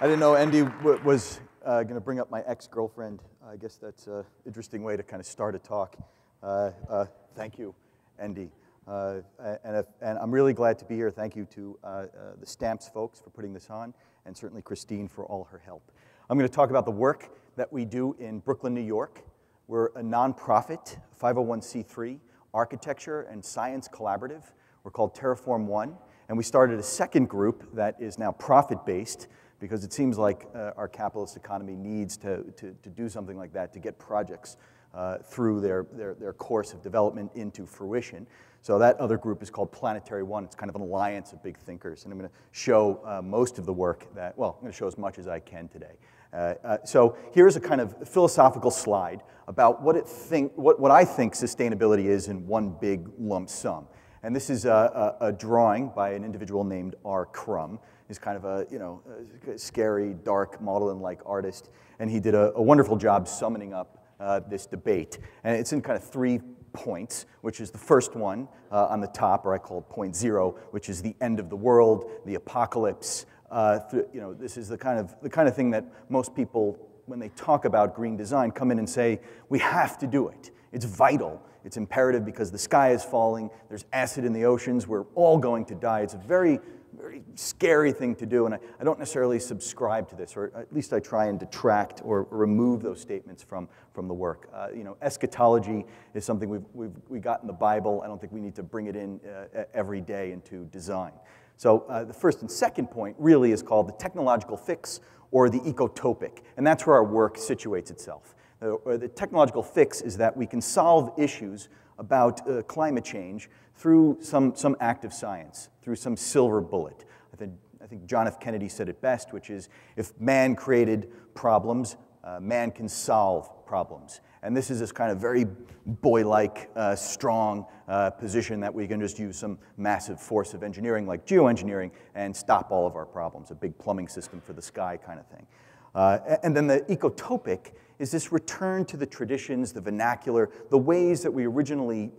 I didn't know Andy was going to bring up my ex-girlfriend. I guess that's an interesting way to kind of start a talk. Thank you, Andy. And I'm really glad to be here. Thank you to the Stamps folks for putting this on, and certainly Christine for all her help. I'm going to talk about the work that we do in Brooklyn, New York. We're a nonprofit, 501c3, architecture and science collaborative. We're called Terreform ONE, and we started a second group that is now profit-based, because it seems like our capitalist economy needs to do something like that to get projects through their course of development into fruition. So that other group is called Planetary One. It's kind of an alliance of big thinkers. And I'm going to show most of the work that, well, I'm going to show as much as I can today. So here's a kind of philosophical slide about what I think sustainability is in one big lump sum. And this is a drawing by an individual named R. Crumb. He's kind of a scary, dark, modeling-like artist. And he did a wonderful job summing up this debate. And it's in kind of 3 points, which is the first one on the top, or I call it point 0, which is the end of the world, the apocalypse. This is the kind of thing that most people, when they talk about green design, come in and say, we have to do it. It's vital. It's imperative because the sky is falling. There's acid in the oceans. We're all going to die. It's a very, very scary thing to do, and I don't necessarily subscribe to this, or at least I try and detract or remove those statements from the work. Eschatology is something we got in the Bible. I don't think we need to bring it in every day into design. So the first and second point really is called the technological fix or the ecotopic, and that's where our work situates itself. The technological fix is that we can solve issues about climate change through some act of science, through some silver bullet. I think John F. Kennedy said it best, which is, if man created problems, man can solve problems. And this is this kind of very boy-like, strong position that we can just use some massive force of engineering, like geoengineering, and stop all of our problems, a big plumbing system for the sky kind of thing. And then the ecotopic is this return to the traditions, the vernacular, the ways that we originally,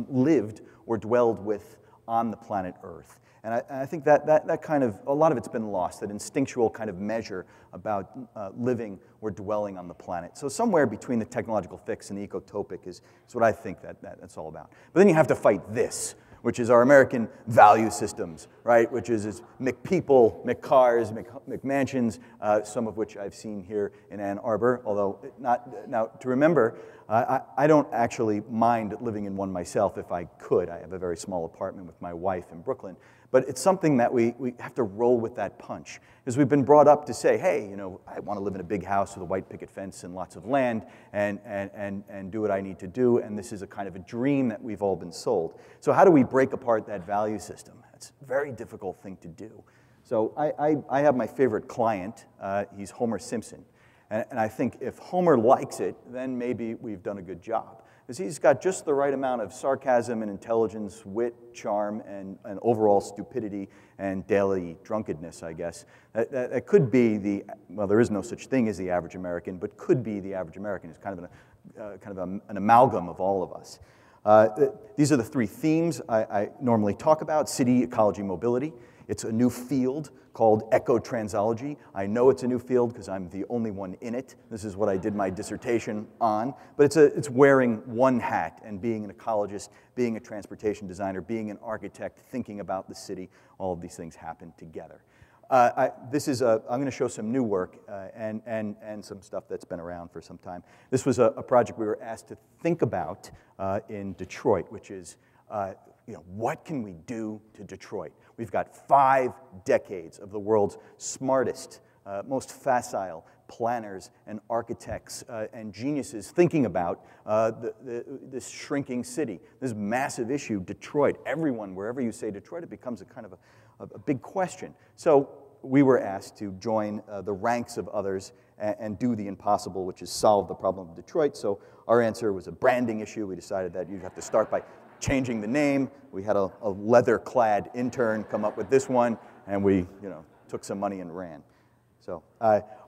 lived or dwelled with on the planet Earth. And I think that kind of, a lot of it's been lost, that instinctual kind of measure about living or dwelling on the planet. So somewhere between the technological fix and the ecotopic is what I think that's all about. But then you have to fight this, which is our American value systems, right? Which is McPeople, McCars, McMansions, some of which I've seen here in Ann Arbor, although now to remember, I don't actually mind living in one myself if I could. I have a very small apartment with my wife in Brooklyn. But it's something that we have to roll with that punch. Because we've been brought up to say, hey, I want to live in a big house with a white picket fence and lots of land and do what I need to do. And this is a kind of a dream that we've all been sold. So how do we break apart that value system? It's a very difficult thing to do. So I have my favorite client. He's Homer Simpson. And I think if Homer likes it, then maybe we've done a good job. Because he's got just the right amount of sarcasm and intelligence, wit, charm, and overall stupidity and daily drunkenness, I guess. That could be well, there is no such thing as the average American, but could be the average American. It's kind of an amalgam of all of us. These are the 3 themes I normally talk about: city, ecology, mobility. It's a new field called ecotransology. I know it's a new field because I'm the only one in it. This is what I did my dissertation on. But it's wearing one hat and being an ecologist, being a transportation designer, being an architect, thinking about the city. All of these things happen together. I'm going to show some new work and some stuff that's been around for some time. This was a project we were asked to think about in Detroit, which is what can we do to Detroit? We've got 5 decades of the world's smartest, most facile planners and architects and geniuses thinking about this shrinking city, this massive issue, Detroit. Everyone, wherever you say Detroit, it becomes a kind of a big question. So we were asked to join the ranks of others and do the impossible, which is solve the problem of Detroit. So our answer was a branding issue. We decided that you'd have to start by changing the name. We had a leather-clad intern come up with this one, and we took some money and ran. So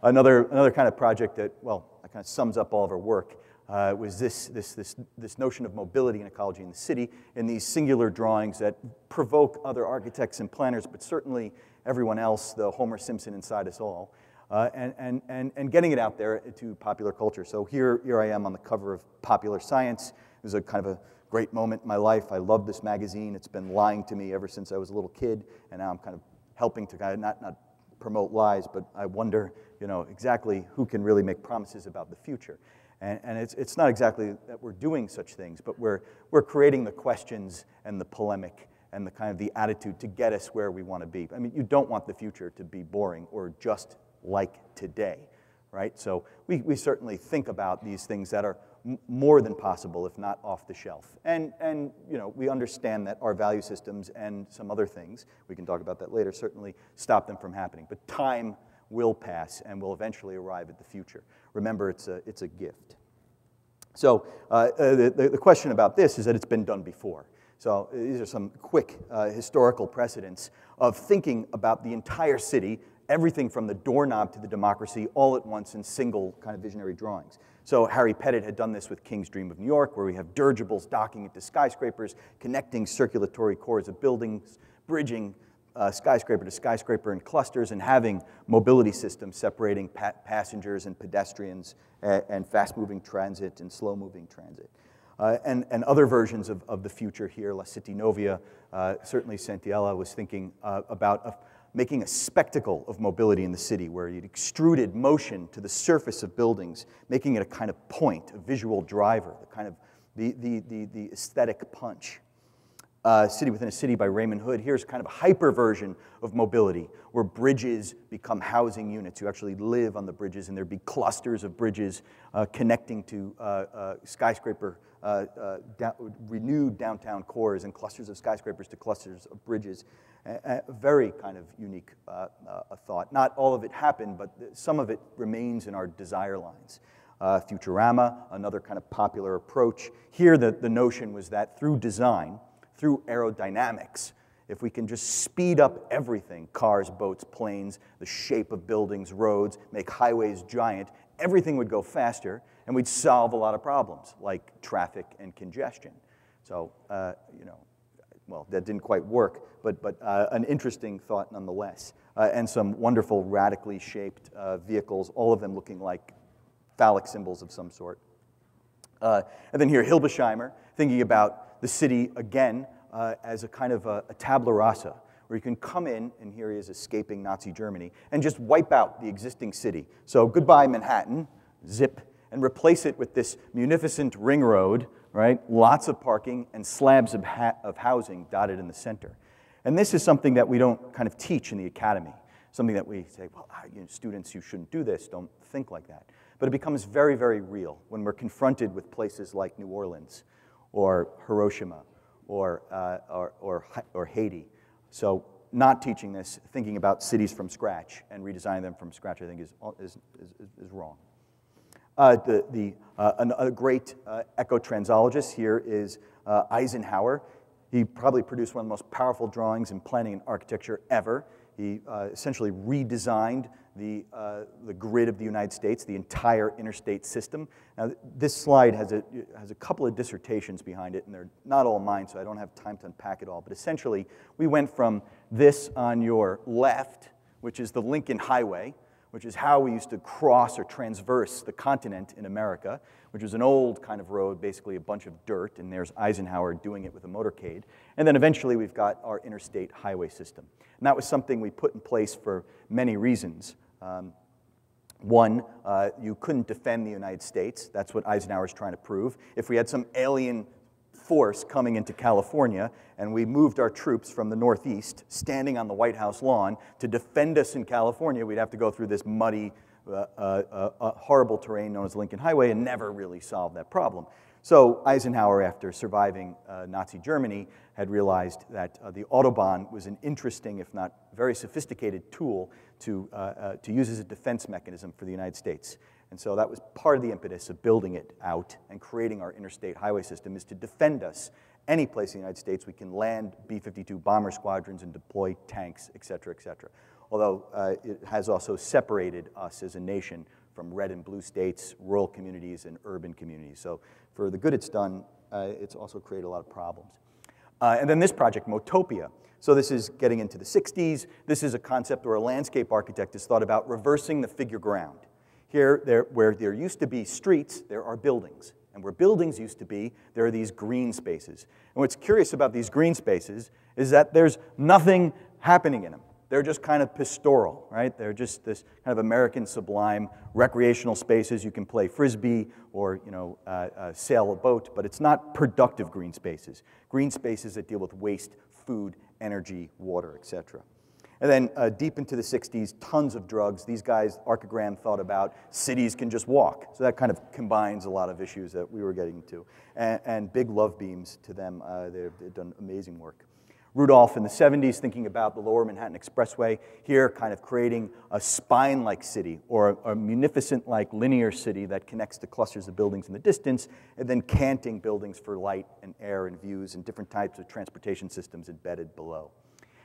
another kind of project that, well, that kind of sums up all of our work was this notion of mobility and ecology in the city in these singular drawings that provoke other architects and planners, but certainly everyone else, the Homer Simpson inside us all, and getting it out there to popular culture. So here I am on the cover of Popular Science. It was a kind of a great moment in my life. I love this magazine. It's been lying to me ever since I was a little kid, and now I'm kind of helping to kind of not promote lies, but I wonder, exactly who can really make promises about the future. And it's not exactly that we're doing such things, but we're creating the questions and the polemic and the kind of the attitude to get us where we want to be. I mean, you don't want the future to be boring or just like today, right? So we certainly think about these things that are more than possible, if not off the shelf. And we understand that our value systems and some other things, we can talk about that later, certainly stop them from happening. But time will pass and will eventually arrive at the future. Remember, it's a gift. So the question about this is that it's been done before. So these are some quick historical precedents of thinking about the entire city, everything from the doorknob to the democracy, all at once in single kind of visionary drawings. So Harry Pettit had done this with King's Dream of New York, where we have dirigibles docking into skyscrapers, connecting circulatory cores of buildings, bridging skyscraper to skyscraper in clusters, and having mobility systems separating passengers and pedestrians and fast-moving transit and slow-moving transit. And other versions of the future here, La City Novia, certainly Santiella was thinking about making a spectacle of mobility in the city, where you'd extruded motion to the surface of buildings, making it a kind of point, a visual driver, the kind of the aesthetic punch. City Within a City by Raymond Hood. Here's kind of a hyper version of mobility, where bridges become housing units. You actually live on the bridges, and there'd be clusters of bridges connecting to skyscraper, renewed downtown cores, and clusters of skyscrapers to clusters of bridges. A very kind of unique thought. Not all of it happened, but some of it remains in our desire lines. Futurama, another kind of popular approach. Here, the notion was that through design, through aerodynamics, if we can just speed up everything, cars, boats, planes, the shape of buildings, roads, make highways giant, everything would go faster, and we'd solve a lot of problems, like traffic and congestion. So, well, that didn't quite work, but an interesting thought nonetheless. And some wonderful, radically shaped vehicles, all of them looking like phallic symbols of some sort. And then here, Hilbesheimer, thinking about the city again as a kind of a tabula rasa, where you can come in, and here he is escaping Nazi Germany, and just wipe out the existing city. So goodbye Manhattan, zip, and replace it with this munificent ring road, right? Lots of parking and slabs of housing dotted in the center. And this is something that we don't kind of teach in the academy, something that we say, well, students, you shouldn't do this, don't think like that. But it becomes very, very real when we're confronted with places like New Orleans or Hiroshima or Haiti. So not teaching this, thinking about cities from scratch and redesigning them from scratch, I think is wrong. A great eco-transologist here is Eisenhower. He probably produced one of the most powerful drawings in planning and architecture ever. He essentially redesigned the grid of the United States, the entire interstate system. Now, this slide has a couple of dissertations behind it, and they're not all mine, so I don't have time to unpack it all. But essentially, we went from this on your left, which is the Lincoln Highway, which is how we used to cross or transverse the continent in America, which was an old kind of road, basically a bunch of dirt, and there's Eisenhower doing it with a motorcade. And then eventually we've got our interstate highway system. And that was something we put in place for many reasons. One, you couldn't defend the United States. That's what Eisenhower's trying to prove. If we had some alien force coming into California, and we moved our troops from the Northeast, standing on the White House lawn, to defend us in California, we'd have to go through this muddy, horrible terrain known as Lincoln Highway and never really solve that problem. So Eisenhower, after surviving Nazi Germany, had realized that the Autobahn was an interesting, if not very sophisticated tool to use as a defense mechanism for the United States. And so that was part of the impetus of building it out and creating our interstate highway system, is to defend us any place in the United States. We can land B-52 bomber squadrons and deploy tanks, et cetera, et cetera. Although it has also separated us as a nation from red and blue states, rural communities, and urban communities. So for the good it's done, it's also created a lot of problems. And then this project, Moto Pia. So this is getting into the 60s. This is a concept where a landscape architect has thought about reversing the figure ground. Here, where there used to be streets, there are buildings. And where buildings used to be, there are these green spaces. And what's curious about these green spaces is that there's nothing happening in them. They're just kind of pastoral, right? They're just this kind of American sublime recreational spaces. You can play Frisbee or sail a boat, but it's not productive green spaces. Green spaces that deal with waste, food, energy, water, etc. And then deep into the 60s, tons of drugs. These guys, Archigram, thought about cities can just walk. So that kind of combines a lot of issues that we were getting to. And big love beams to them. They've done amazing work. Rudolph in the 70s thinking about the Lower Manhattan Expressway, here kind of creating a spine-like city or a munificent-like linear city that connects to clusters of buildings in the distance, and then canting buildings for light and air and views and different types of transportation systems embedded below.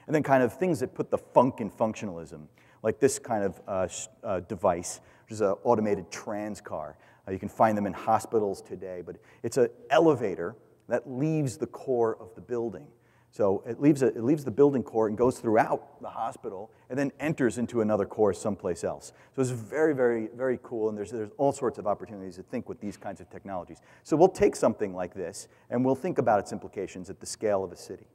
And then kind of things that put the funk in functionalism, like this kind of device, which is an automated trans car. You can find them in hospitals today, but it's an elevator that leaves the core of the building. So it leaves the building core and goes throughout the hospital and then enters into another core someplace else. So it's very, very, very cool, and there's all sorts of opportunities to think with these kinds of technologies. So we'll take something like this, and we'll think about its implications at the scale of a city.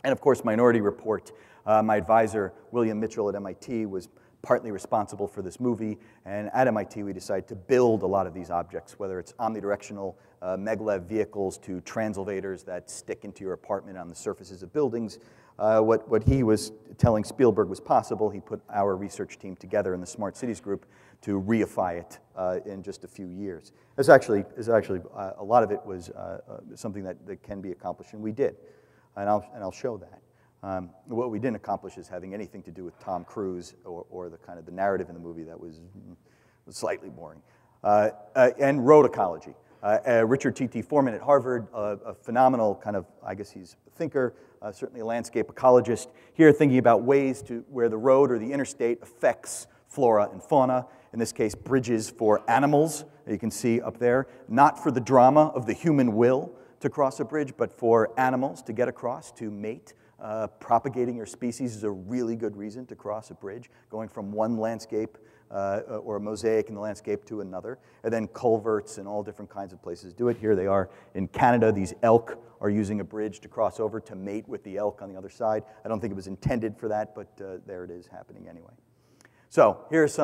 And of course, Minority Report, my advisor, William Mitchell at MIT, was partly responsible for this movie, and at MIT we decided to build a lot of these objects, whether it's omnidirectional maglev vehicles to transelevators that stick into your apartment on the surfaces of buildings. What he was telling Spielberg was possible, he put our research team together in the Smart Cities group to reify it in just a few years. It's actually a lot of it was something that can be accomplished, and we did, and I'll show that. What we didn't accomplish is having anything to do with Tom Cruise or the kind of the narrative in the movie that was slightly boring. And road ecology. Richard T.T. Foreman at Harvard, a phenomenal kind of, I guess he's a thinker, certainly a landscape ecologist, here thinking about ways to where the road or the interstate affects flora and fauna, in this case bridges for animals, you can see up there, not for the drama of the human will to cross a bridge, but for animals to get across, to mate. Propagating your species is a really good reason to cross a bridge, going from one landscape or a mosaic in the landscape to another, and then culverts and all different kinds of places do it. Here they are in Canada. These elk are using a bridge to cross over to mate with the elk on the other side. I don't think it was intended for that, but there it is happening anyway. So here's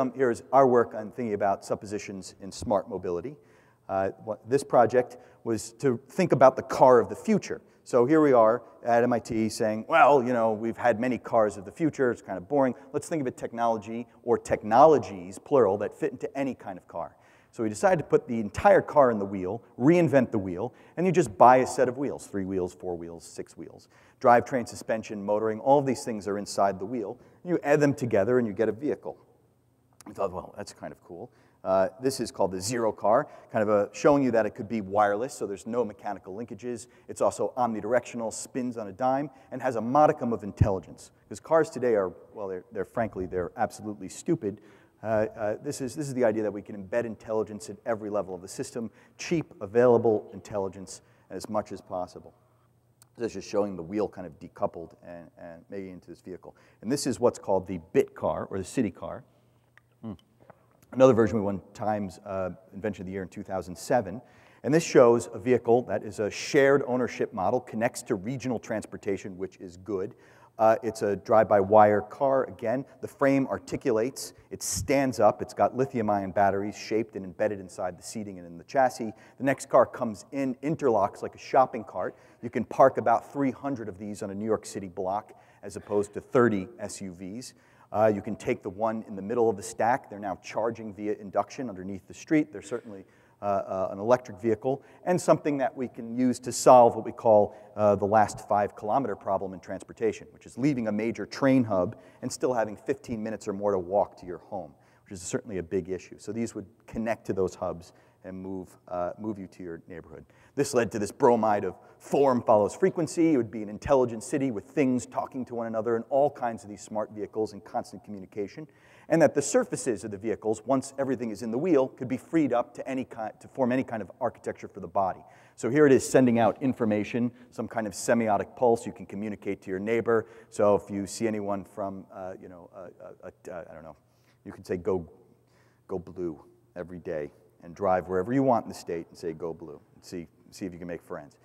our work on thinking about suppositions in smart mobility. This project was to think about the car of the future. So here we are at MIT saying, well, we've had many cars of the future. It's kind of boring. Let's think of a technology or technologies, plural, that fit into any kind of car. So we decided to put the entire car in the wheel, reinvent the wheel, and you just buy a set of wheels, 3 wheels, 4 wheels, 6 wheels. Drivetrain, suspension, motoring, all of these things are inside the wheel. You add them together and you get a vehicle. I thought, well, that's kind of cool. This is called the Zero Car, kind of showing you that it could be wireless, so there's no mechanical linkages. It's also omnidirectional, spins on a dime, and has a modicum of intelligence. Because cars today are, well, frankly, they're absolutely stupid. This is the idea that we can embed intelligence at every level of the system, cheap, available intelligence as much as possible. This is just showing the wheel kind of decoupled and making it into this vehicle. And this is what's called the BIT car, or the city car. Another version we won Times Invention of the Year in 2007. And this shows a vehicle that is a shared ownership model, connects to regional transportation, which is good. It's a drive-by-wire car. Again, the frame articulates. It stands up. It's got lithium-ion batteries shaped and embedded inside the seating and in the chassis. The next car comes in, interlocks like a shopping cart. You can park about 300 of these on a New York City block as opposed to 30 SUVs. You can take the one in the middle of the stack. They're now charging via induction underneath the street. They're certainly an electric vehicle, and something that we can use to solve what we call the last 5-kilometer problem in transportation, which is leaving a major train hub and still having 15 minutes or more to walk to your home, which is certainly a big issue. So these would connect to those hubs and move you to your neighborhood. This led to this bromide of Form follows frequency. It would be an intelligent city with things talking to one another and all kinds of these smart vehicles in constant communication. And that the surfaces of the vehicles, once everything is in the wheel, could be freed up to form any kind of architecture for the body. So here it is sending out information, some kind of semiotic pulse. You can communicate to your neighbor. So if you see anyone from, I don't know, you can say go blue every day and drive wherever you want in the state and say go blue and see if you can make friends.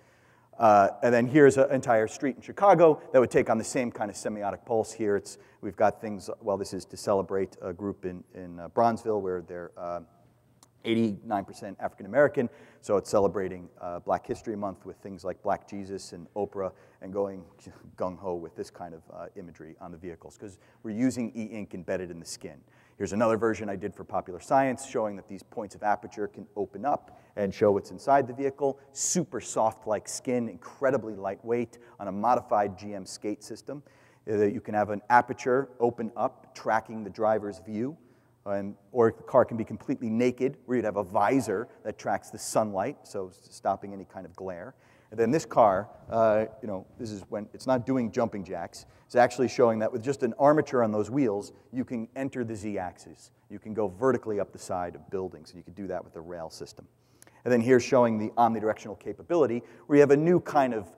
And then here's an entire street in Chicago that would take on the same kind of semiotic pulse. Here we've got things, well, this is to celebrate a group in Bronzeville where they're 89% African American, so it's celebrating Black History Month with things like Black Jesus and Oprah and going gung-ho with this kind of imagery on the vehicles because we're using e-ink embedded in the skin. Here's another version I did for Popular Science showing that these points of aperture can open up and show what's inside the vehicle. Super soft-like skin, incredibly lightweight on a modified GM skate system. You can have an aperture open up, tracking the driver's view, or the car can be completely naked, where you'd have a visor that tracks the sunlight, so stopping any kind of glare. And then this car, this is when it's not doing jumping jacks. It's actually showing that with just an armature on those wheels, you can enter the z-axis. You can go vertically up the side of buildings, and you can do that with the rail system. And then here's showing the omnidirectional capability, where you have a new kind of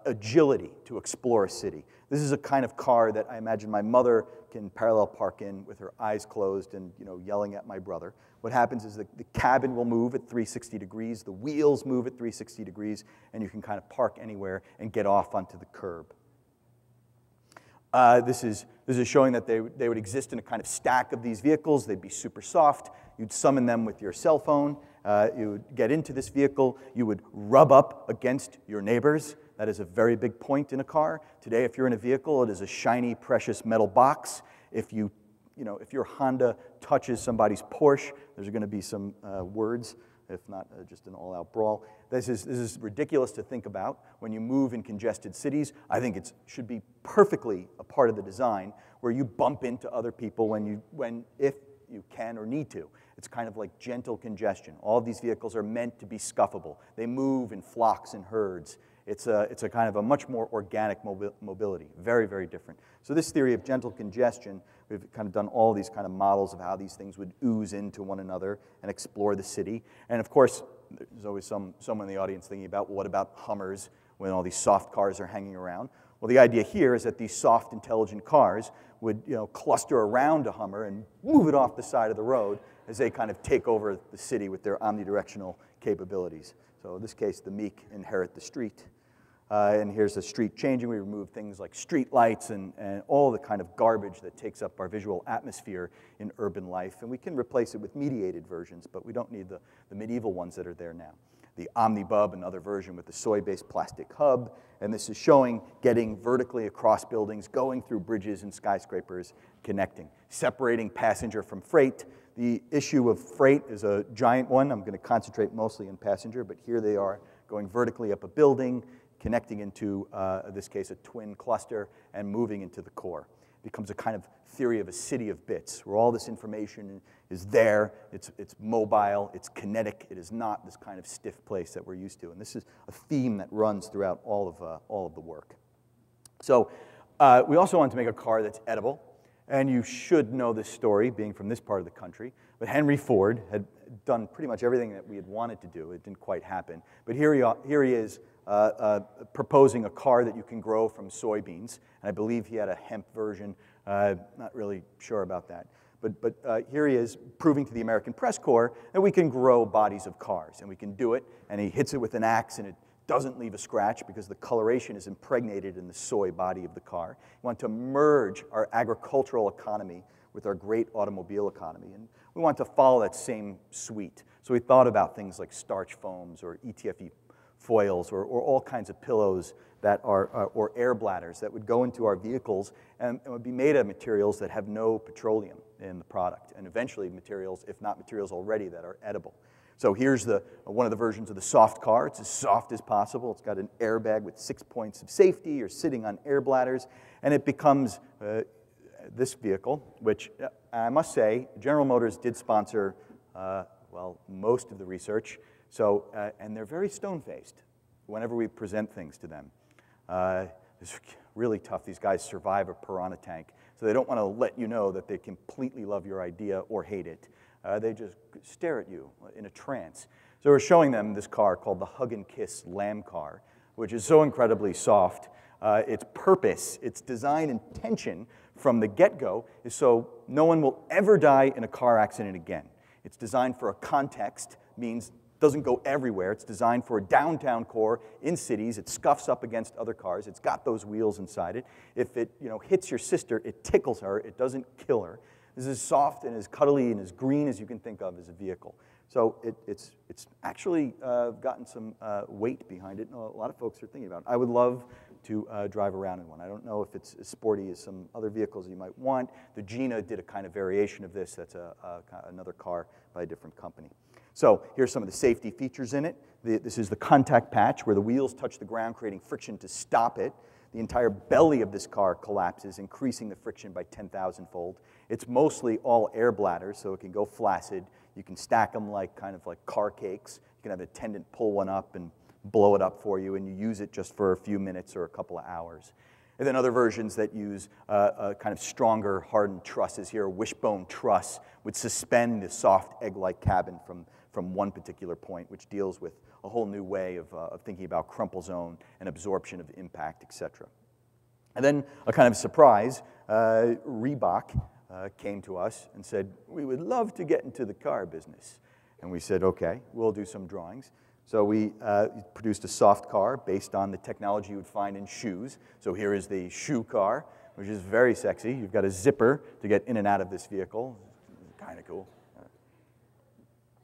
agility to explore a city. This is a kind of car that I imagine my mother can parallel park in with her eyes closed and yelling at my brother. What happens is the cabin will move at 360 degrees, the wheels move at 360 degrees, and you can kind of park anywhere and get off onto the curb. This is showing that they would exist in a kind of stack of these vehicles. They'd be super soft. You'd summon them with your cell phone. You would get into this vehicle. You would rub up against your neighbors. That is a very big point in a car. Today, if you're in a vehicle, it is a shiny, precious metal box. If your Honda touches somebody's Porsche, there's going to be some words, if not just an all-out brawl. This is ridiculous to think about when you move in congested cities. I think it should be perfectly a part of the design where you bump into other people if you can or need to. It's kind of like gentle congestion. All of these vehicles are meant to be scuffable. They move in flocks and herds. It's a kind of a much more organic mobility, very, very different. So this theory of gentle congestion, we've kind of done all these kind of models of how these things would ooze into one another and explore the city. And of course, there's always someone in the audience thinking about, well, what about Hummers when all these soft cars are hanging around? Well, the idea here is that these soft, intelligent cars would cluster around a Hummer and move it off the side of the road as they kind of take over the city with their omnidirectional capabilities. So in this case, the meek inherit the street. And here's the street changing. We remove things like street lights and all the kind of garbage that takes up our visual atmosphere in urban life. And we can replace it with mediated versions, but we don't need the medieval ones that are there now. The Omnibub, another version with the soy-based plastic hub. And this is showing getting vertically across buildings, going through bridges and skyscrapers, connecting, separating passenger from freight. The issue of freight is a giant one. I'm going to concentrate mostly on passenger, but here they are going vertically up a building, connecting into, in this case, a twin cluster, and moving into the core. It becomes a kind of theory of a city of bits, where all this information is there, it's mobile, it's kinetic, it is not this kind of stiff place that we're used to. And this is a theme that runs throughout all of the work. So we also wanted to make a car that's edible, and you should know this story, being from this part of the country. But Henry Ford had done pretty much everything that we had wanted to do. It didn't quite happen. But here he is proposing a car that you can grow from soybeans. And I believe he had a hemp version. Not really sure about that. But here he is proving to the American press corps that we can grow bodies of cars. And we can do it. And he hits it with an axe, and it doesn't leave a scratch because the coloration is impregnated in the soy body of the car. We want to merge our agricultural economy with our great automobile economy. And we want to follow that same suite. So we thought about things like starch foams or ETFE foils or all kinds of pillows that are, or air bladders that would go into our vehicles and would be made of materials that have no petroleum in the product, and eventually materials, if not materials already, that are edible. So here's one of the versions of the soft car. It's as soft as possible. It's got an airbag with 6 points of safety. You're sitting on air bladders, and it becomes this vehicle, which I must say, General Motors did sponsor, well, most of the research. So, and they're very stone-faced, whenever we present things to them. It's really tough. These guys survive a piranha tank, so they don't want to let you know that they completely love your idea or hate it. They just stare at you in a trance. So we're showing them this car called the Hug and Kiss Lamb Car, which is so incredibly soft. Its purpose, its design intention from the get-go is so no one will ever die in a car accident again. It's designed for a context, means it doesn't go everywhere. It's designed for a downtown core in cities. It scuffs up against other cars. It's got those wheels inside it. If it hits your sister, it tickles her. It doesn't kill her. This is as soft and as cuddly and as green as you can think of as a vehicle. So it's actually gotten some weight behind it, and a lot of folks are thinking about it. I would love to drive around in one. I don't know if it's as sporty as some other vehicles you might want. The Gina did a kind of variation of this. That's another car by a different company. So here's some of the safety features in it. This is the contact patch where the wheels touch the ground, creating friction to stop it. The entire belly of this car collapses, increasing the friction by 10,000-fold. It's mostly all air bladders, so it can go flaccid. You can stack them kind of like car cakes. You can have an attendant pull one up and blow it up for you, and you use it just for a few minutes or a couple of hours. And then other versions that use kind of stronger hardened trusses here. A wishbone truss would suspend the soft egg-like cabin from one particular point, which deals with a whole new way of thinking about crumple zone and absorption of impact, etc. And then a kind of surprise, Reebok came to us and said, we would love to get into the car business. And we said, okay, we'll do some drawings. So we produced a soft car based on the technology you would find in shoes. So here is the shoe car, which is very sexy. You've got a zipper to get in and out of this vehicle. Kind of cool.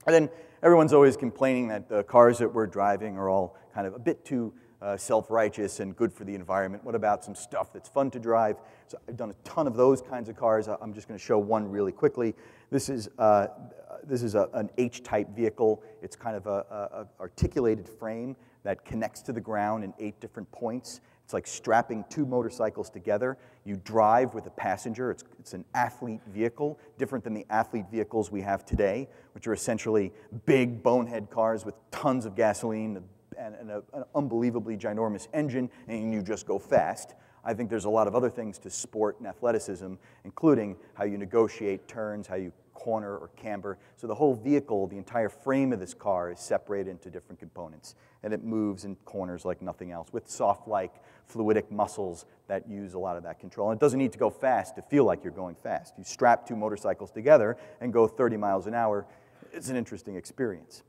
And then everyone's always complaining that the cars that we're driving are all kind of a bit too self-righteous and good for the environment. What about some stuff that's fun to drive? So I've done a ton of those kinds of cars. I'm just going to show one really quickly. This is an H-type vehicle. It's kind of an articulated frame that connects to the ground in 8 different points. It's like strapping 2 motorcycles together. You drive with a passenger. It's an athlete vehicle, different than the athlete vehicles we have today, which are essentially big bonehead cars with tons of gasoline and an unbelievably ginormous engine, and you just go fast. I think there's a lot of other things to sport and athleticism, including how you negotiate turns, how you corner or camber. So the whole vehicle, the entire frame of this car is separated into different components, and it moves in corners like nothing else with soft-like fluidic muscles that use a lot of that control. And it doesn't need to go fast to feel like you're going fast. You strap 2 motorcycles together and go 30 miles an hour. It's an interesting experience.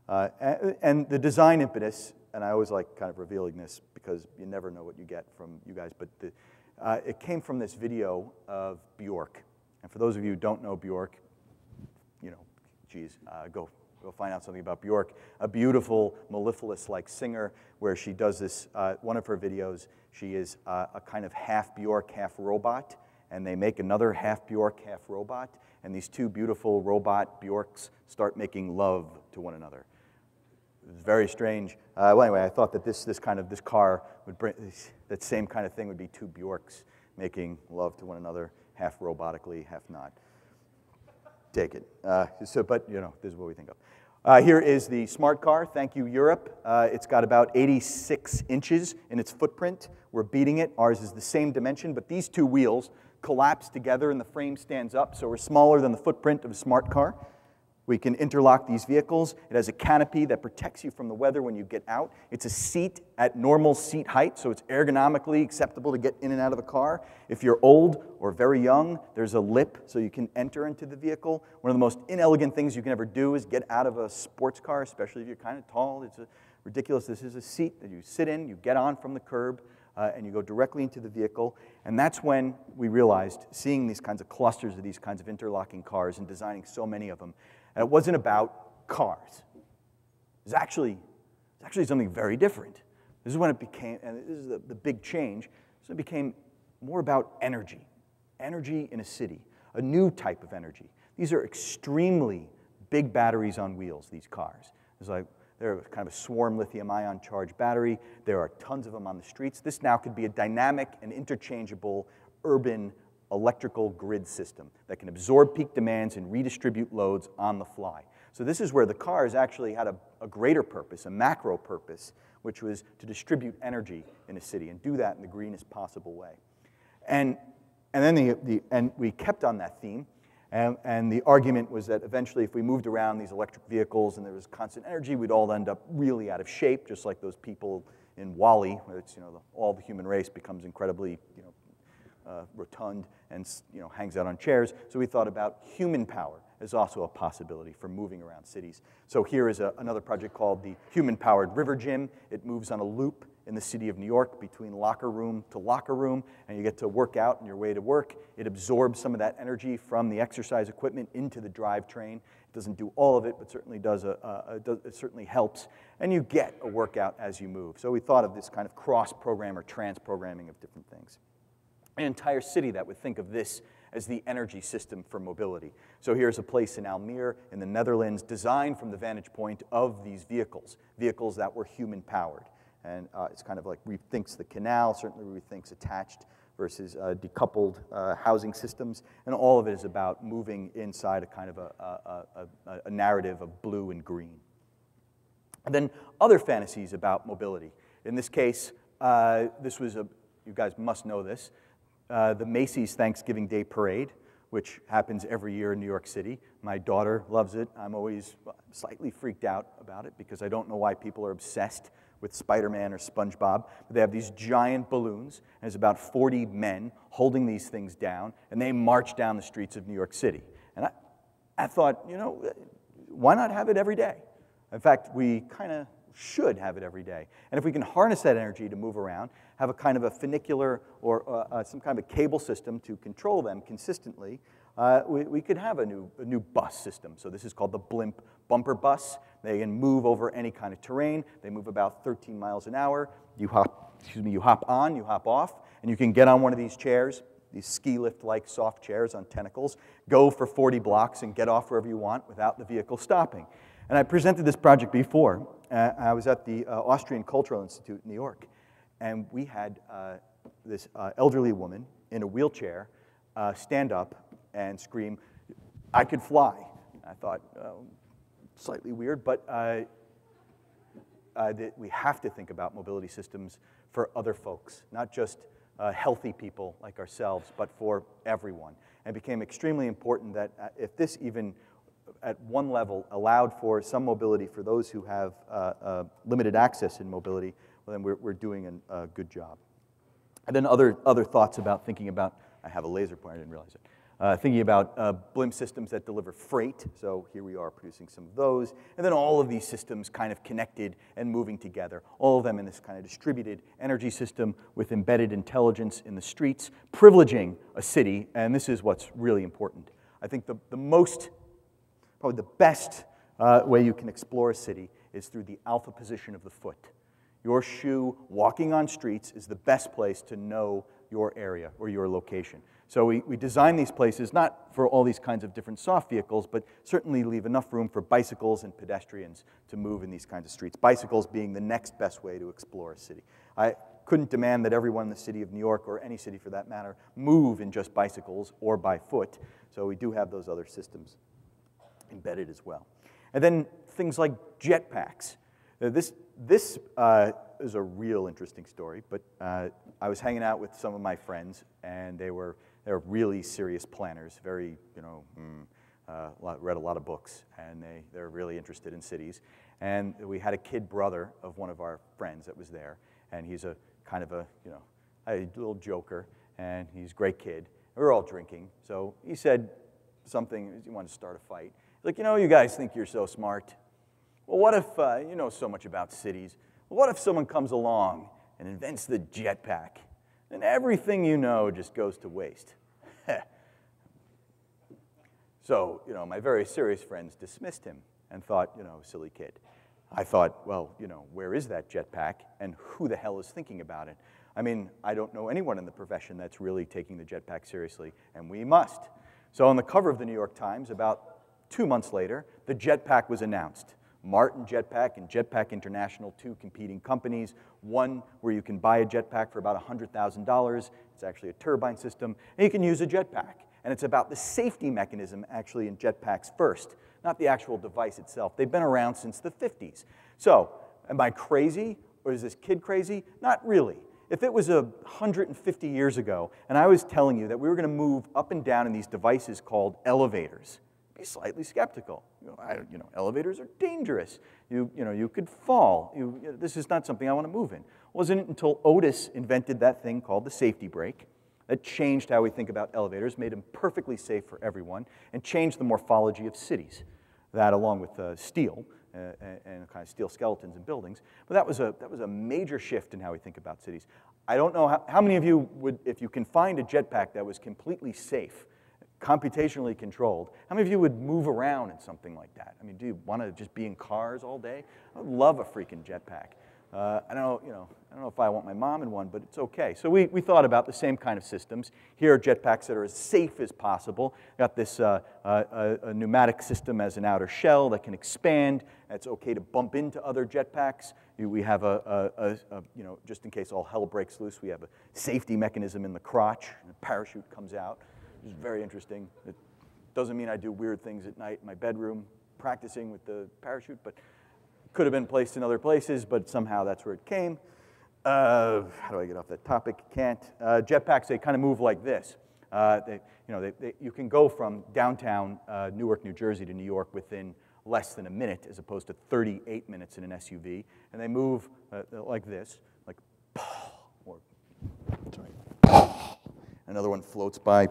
And the design impetus, and I always like kind of revealing this because you never know what you get from you guys, but it came from this video of Bjork. And for those of you who don't know Bjork, go find out something about Bjork. A beautiful, mellifluous-like singer where she does this, one of her videos, she is a kind of half Bjork, half robot, and they make another half Bjork, half robot, and these 2 beautiful robot Bjorks start making love to one another. It's very strange. Well, anyway, I thought that this car would bring, that same kind of thing would be 2 Bjorks making love to one another, half robotically, half not. Take it. But this is what we think of. Here is the smart car. Thank you, Europe. It's got about 86 inches in its footprint. We're beating it. Ours is the same dimension, but these 2 wheels collapse together and the frame stands up, so we're smaller than the footprint of a smart car. We can interlock these vehicles. It has a canopy that protects you from the weather when you get out. It's a seat at normal seat height, so it's ergonomically acceptable to get in and out of the car. If you're old or very young, there's a lip so you can enter into the vehicle. One of the most inelegant things you can ever do is get out of a sports car, especially if you're kind of tall. It's ridiculous. This is a seat that you sit in, you get on from the curb, and you go directly into the vehicle. And that's when we realized, seeing these kinds of clusters of these kinds of interlocking cars and designing so many of them, and it wasn't about cars. It's actually something very different. This is when it became, and this is the big change, so it became more about energy. Energy in a city, a new type of energy. These are extremely big batteries on wheels, these cars. They're kind of a swarm lithium-ion charged battery. There are tons of them on the streets. This now could be a dynamic and interchangeable urban electrical grid system that can absorb peak demands and redistribute loads on the fly. So this is where the cars actually had a greater purpose, a macro purpose, which was to distribute energy in a city and do that in the greenest possible way. And then we kept on that theme, and the argument was that eventually if we moved around these electric vehicles and there was constant energy, we'd all end up really out of shape, just like those people in WALL-E, where it's, all the human race becomes incredibly, rotund and, hangs out on chairs. So we thought about human power as also a possibility for moving around cities. So here is another project called the Human-Powered River Gym. It moves on a loop in the city of New York between locker room to locker room, and you get to work out on your way to work. It absorbs some of that energy from the exercise equipment into the drivetrain. It doesn't do all of it, but certainly it certainly helps, and you get a workout as you move. So we thought of this kind of cross-program or trans-programming of different things. An entire city that would think of this as the energy system for mobility. So here's a place in Almere in the Netherlands designed from the vantage point of these vehicles that were human-powered. And it's kind of like rethinks the canal, certainly rethinks attached versus decoupled housing systems, and all of it is about moving inside a kind of a narrative of blue and green. And then other fantasies about mobility. In this case, this was you guys must know this, the Macy's Thanksgiving Day Parade, which happens every year in New York City. My daughter loves it. I'm always slightly freaked out about it because I don't know why people are obsessed with Spider-Man or SpongeBob. But they have these giant balloons, and there's about 40 men holding these things down, and they march down the streets of New York City. And I thought, why not have it every day? In fact, we kind of should have it every day. And if we can harness that energy to move around, have a kind of a funicular or some kind of a cable system to control them consistently, we could have a new bus system. So this is called the Blimp Bumper Bus. They can move over any kind of terrain. They move about 13 miles an hour. You hop on, you hop off, and you can get on one of these chairs, these ski lift-like soft chairs on tentacles, go for 40 blocks and get off wherever you want without the vehicle stopping. And I presented this project before. I was at the Austrian Cultural Institute in New York, and we had this elderly woman in a wheelchair stand up and scream, "I could fly." I thought, slightly weird, but we have to think about mobility systems for other folks, not just healthy people like ourselves, but for everyone. And it became extremely important that if this even at one level allowed for some mobility for those who have limited access in mobility, well, then we're doing a good job. And then other thoughts about thinking about, I have a laser pointer, I didn't realize it. Thinking about blimp systems that deliver freight, so here we are producing some of those, and then all of these systems kind of connected and moving together, all of them in this kind of distributed energy system with embedded intelligence in the streets, privileging a city, and this is what's really important. I think probably the best way you can explore a city is through the alpha position of the foot. Your shoe walking on streets is the best place to know your area or your location. So we design these places not for all these kinds of different soft vehicles, but certainly leave enough room for bicycles and pedestrians to move in these kinds of streets, bicycles being the next best way to explore a city. I couldn't demand that everyone in the city of New York, or any city for that matter, move in just bicycles or by foot, so we do have those other systems embedded as well. And then things like jetpacks. This is a real interesting story, but I was hanging out with some of my friends, and they were really serious planners, very, read a lot of books, and they're really interested in cities. And we had a kid brother of one of our friends that was there, and he's a kind of a little joker, and he's a great kid. We were all drinking, so he said something, he wanted to start a fight. Like, you guys think you're so smart. Well, what if, you know so much about cities, well, what if someone comes along and invents the jetpack, and everything you know just goes to waste? So, my very serious friends dismissed him and thought, silly kid. I thought, well, where is that jetpack, and who the hell is thinking about it? I mean, I don't know anyone in the profession that's really taking the jetpack seriously, and we must. So on the cover of the New York Times, about 2 months later, the jetpack was announced. Martin Jetpack and Jetpack International, two competing companies. One where you can buy a jetpack for about $100,000. It's actually a turbine system, and you can use a jetpack. And it's about the safety mechanism actually in jetpacks first, not the actual device itself. They've been around since the 50s. So, am I crazy? or is this kid crazy? Not really. If it was 150 years ago, and I was telling you that we were going to move up and down in these devices called elevators, be slightly skeptical. Elevators are dangerous. You could fall. This is not something I want to move in. It wasn't until Otis invented that thing called the safety brake that changed how we think about elevators, made them perfectly safe for everyone, and changed the morphology of cities. That, along with steel and kind of steel skeletons in buildings, but that was a major shift in how we think about cities. I don't know how many of you would, if you can find a jetpack that was completely safe, computationally controlled, how many of you would move around in something like that? I mean, do you want to just be in cars all day? I would love a freaking jetpack. I don't know if I want my mom in one, but it's okay. So we thought about the same kind of systems. Here are jetpacks that are as safe as possible. Got this a pneumatic system as an outer shell that can expand. It's okay to bump into other jetpacks. We have just in case all hell breaks loose, we have a safety mechanism in the crotch. And a parachute comes out. It's very interesting. It doesn't mean I do weird things at night in my bedroom practicing with the parachute, but could have been placed in other places, but somehow that's where it came. How do I get off that topic? Can't. Jetpacks, they kind of move like this. You can go from downtown Newark, New Jersey to New York within less than a minute, as opposed to 38 minutes in an SUV. And they move like this, like, or, sorry. Another one floats by,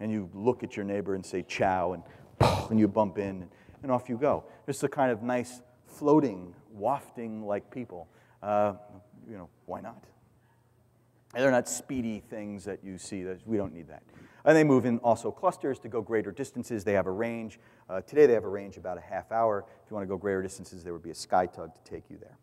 and you look at your neighbor and say ciao, and you bump in, and off you go. Just a kind of nice floating, wafting like people. Why not? And they're not speedy things that you see. We don't need that. And they move in also clusters to go greater distances. They have a range. Today they have a range about a half hour. If you want to go greater distances, there would be a sky tug to take you there.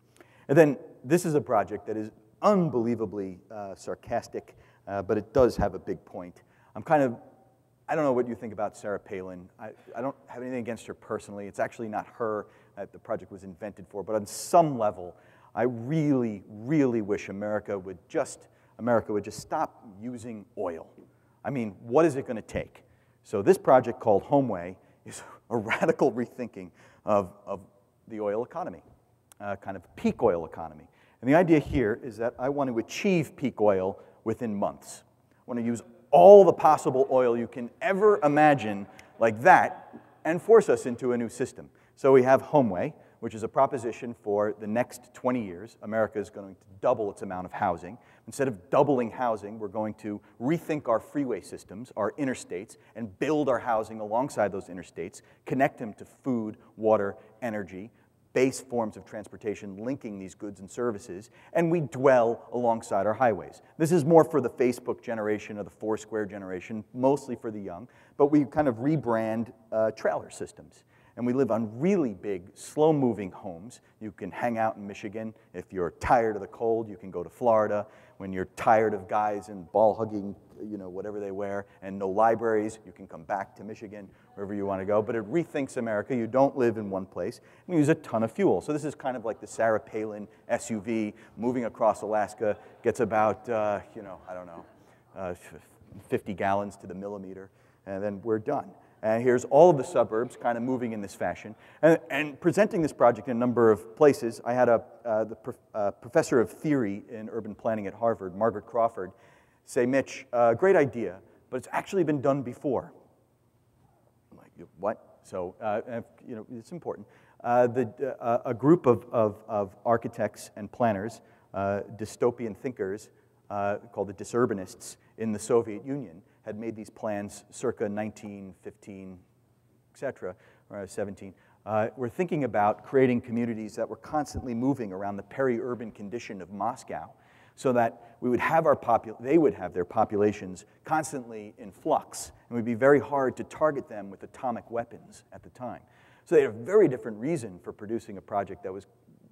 And then this is a project that is unbelievably sarcastic, but it does have a big point. I don't know what you think about Sarah Palin. I don't have anything against her personally. It's actually not her that the project was invented for, but on some level, I really, really wish America would just stop using oil. I mean, what is it going to take? So this project called Homeway is a radical rethinking of the oil economy, kind of peak oil economy. And the idea here is that I want to achieve peak oil within months. I want to use all the possible oil you can ever imagine like that and force us into a new system. So we have Homeway, which is a proposition for the next 20 years. America is going to double its amount of housing. Instead of doubling housing, we're going to rethink our freeway systems, our interstates, and build our housing alongside those interstates, connect them to food, water, energy, base forms of transportation linking these goods and services, and we dwell alongside our highways. This is more for the Facebook generation or the Foursquare generation, mostly for the young, but we kind of rebrand trailer systems. And we live on really big, slow-moving homes. You can hang out in Michigan. If you're tired of the cold, you can go to Florida. When you're tired of guys in ball-hugging, whatever they wear, and no libraries, you can come back to Michigan, wherever you want to go. But it rethinks America. You don't live in one place. We use a ton of fuel. So this is kind of like the Sarah Palin SUV moving across Alaska. Gets about, 50 gallons to the millimeter, and then we're done. And here's all of the suburbs kind of moving in this fashion. And presenting this project in a number of places, I had the professor of theory in urban planning at Harvard, Margaret Crawford, say, Mitch, great idea, but it's actually been done before. I'm like, what? So, it's important. A group of architects and planners, dystopian thinkers, called the Disurbanists in the Soviet Union, had made these plans circa 1915, et cetera, or 17. We're thinking about creating communities that were constantly moving around the peri-urban condition of Moscow so that we would have they would have their populations constantly in flux, and it would be very hard to target them with atomic weapons at the time. So they had a very different reason for producing a project that was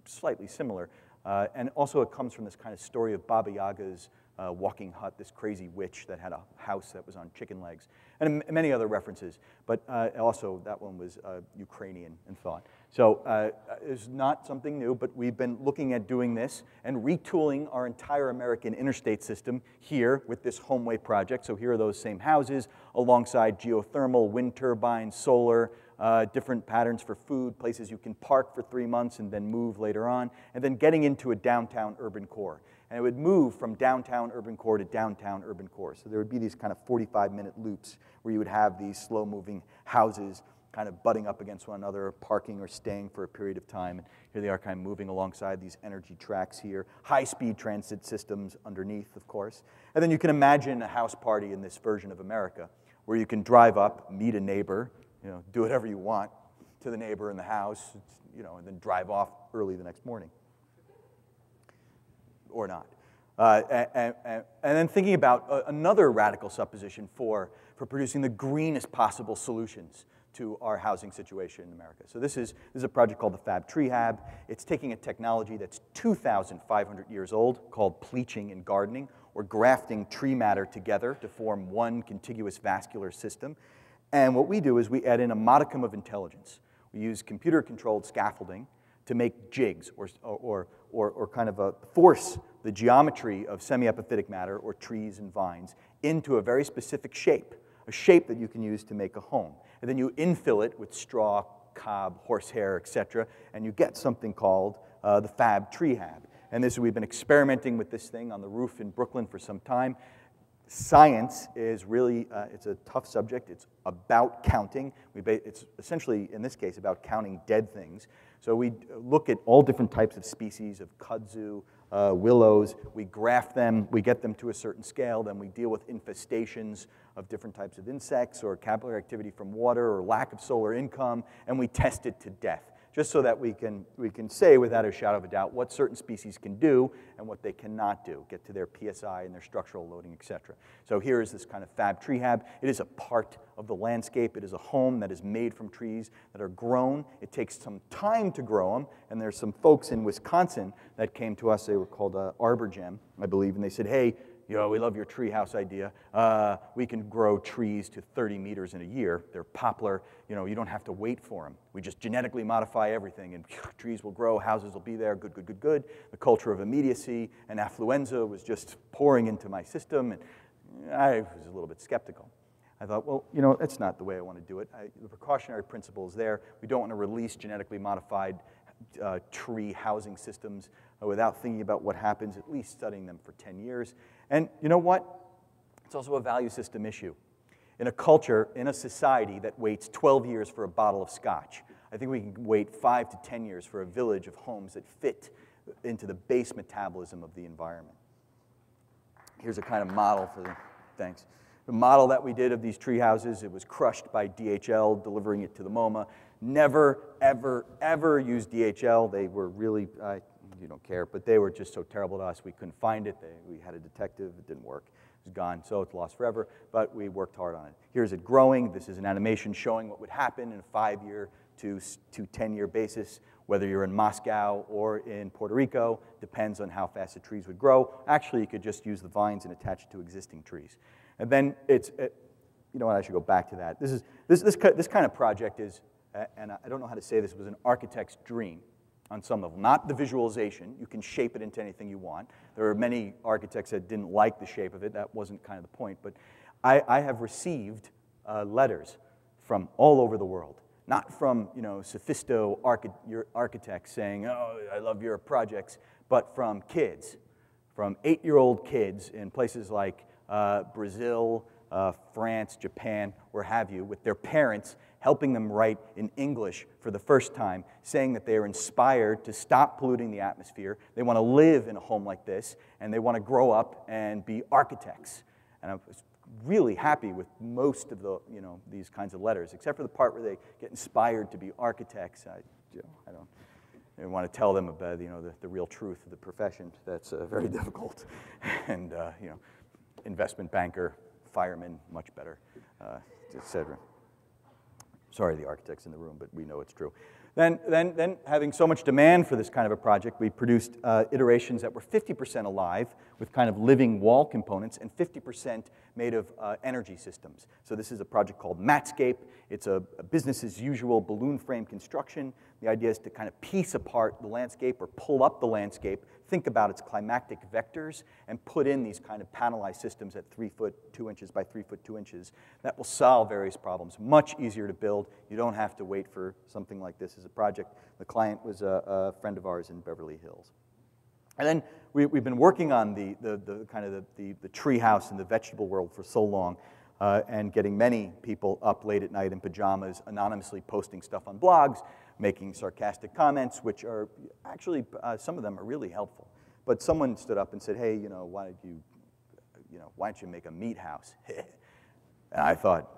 slightly similar. And also it comes from this kind of story of Baba Yaga's walking hut, this crazy witch that had a house that was on chicken legs, and many other references. But also that one was Ukrainian in thought. So it's not something new, but we've been looking at doing this and retooling our entire American interstate system here with this Homeway project. So here are those same houses alongside geothermal, wind turbines, solar, different patterns for food, places you can park for 3 months and then move later on, and then getting into a downtown urban core. And it would move from downtown urban core to downtown urban core. So there would be these kind of 45-minute loops where you would have these slow-moving houses kind of butting up against one another, parking or staying for a period of time. And here they are kind of moving alongside these energy tracks here. High-speed transit systems underneath, of course. And then you can imagine a house party in this version of America where you can drive up, meet a neighbor, do whatever you want to the neighbor in the house, and then drive off early the next morning. Or not. And then thinking about another radical supposition for producing the greenest possible solutions to our housing situation in America. So this is a project called the Fab Tree House. It's taking a technology that's 2,500 years old called pleaching in gardening, or grafting tree matter together to form one contiguous vascular system. And what we do is we add in a modicum of intelligence. We use computer-controlled scaffolding to make jigs or kind of force the geometry of semi-epiphytic matter, or trees and vines, into a very specific shape, a shape that you can use to make a home. And then you infill it with straw, cob, horsehair, etc., and you get something called the Fab Tree House. And we've been experimenting with this thing on the roof in Brooklyn for some time. Science is really, it's a tough subject. It's about counting. It's essentially, in this case, about counting dead things. So we look at all different types of species of kudzu, willows. We graft them. We get them to a certain scale. Then we deal with infestations of different types of insects or capillary activity from water or lack of solar income, and we test it to death, just so that we can say without a shadow of a doubt what certain species can do and what they cannot do, get to their PSI and their structural loading, etc. So here is this kind of Fab Tree House. It is a part of the landscape. It is a home that is made from trees that are grown. It takes some time to grow them, and there's some folks in Wisconsin that came to us. They were called Arbor Gem, I believe, and they said, hey, we love your tree house idea. We can grow trees to 30 meters in a year. They're poplar. You don't have to wait for them. We just genetically modify everything, and trees will grow, houses will be there, good, good, good, good. The culture of immediacy and affluenza was just pouring into my system, and I was a little bit skeptical. I thought, well, that's not the way I want to do it. The precautionary principle is there. We don't want to release genetically modified tree housing systems without thinking about what happens, at least studying them for 10 years. And you know what? It's also a value system issue. In a culture, in a society that waits 12 years for a bottle of scotch, I think we can wait 5 to 10 years for a village of homes that fit into the base metabolism of the environment. Here's a kind of model for the model that we did of these tree houses. It was crushed by DHL, delivering it to the MoMA. Never, ever, ever use DHL. They were really, you don't care, but they were just so terrible to us. We couldn't find it. We had a detective. It didn't work. It was gone, so it's lost forever, but we worked hard on it. Here's it growing. This is an animation showing what would happen in a 5-year to 10-year basis, whether you're in Moscow or in Puerto Rico. Depends on how fast the trees would grow. Actually, you could just use the vines and attach it to existing trees. And then you know what, I should go back to that. This kind of project is, and I don't know how to say this, was an architect's dream on some level. Not the visualization. You can shape it into anything you want. There are many architects that didn't like the shape of it. That wasn't kind of the point. But I have received letters from all over the world. Not from, sophisto architects saying, oh, I love your projects, but from kids, from 8-year-old kids in places like Brazil, France, Japan, where have you, with their parents helping them write in English for the first time, saying that they are inspired to stop polluting the atmosphere. They want to live in a home like this, and they want to grow up and be architects. And I was really happy with most of the, these kinds of letters, except for the part where they get inspired to be architects. I don't want to tell them about, the real truth of the profession. That's very difficult. And, investment banker, fireman, much better, etc. Sorry, the architects in the room, but we know it's true. Then having so much demand for this kind of a project, we produced iterations that were 50% alive with kind of living wall components and 50% made of energy systems. So this is a project called Mattscape. It's a business as usual balloon frame construction. The idea is to kind of piece apart the landscape or pull up the landscape, think about its climactic vectors, and put in these kind of panelized systems at 3 foot 2 inches by 3 foot 2 inches that will solve various problems. Much easier to build. You don't have to wait for something like this as a project. The client was a friend of ours in Beverly Hills. And then we've been working on the tree house in the vegetable world for so long, and getting many people up late at night in pajamas, anonymously posting stuff on blogs, making sarcastic comments, which are actually, some of them are really helpful. But someone stood up and said, hey, why don't you make a meat house? And I thought,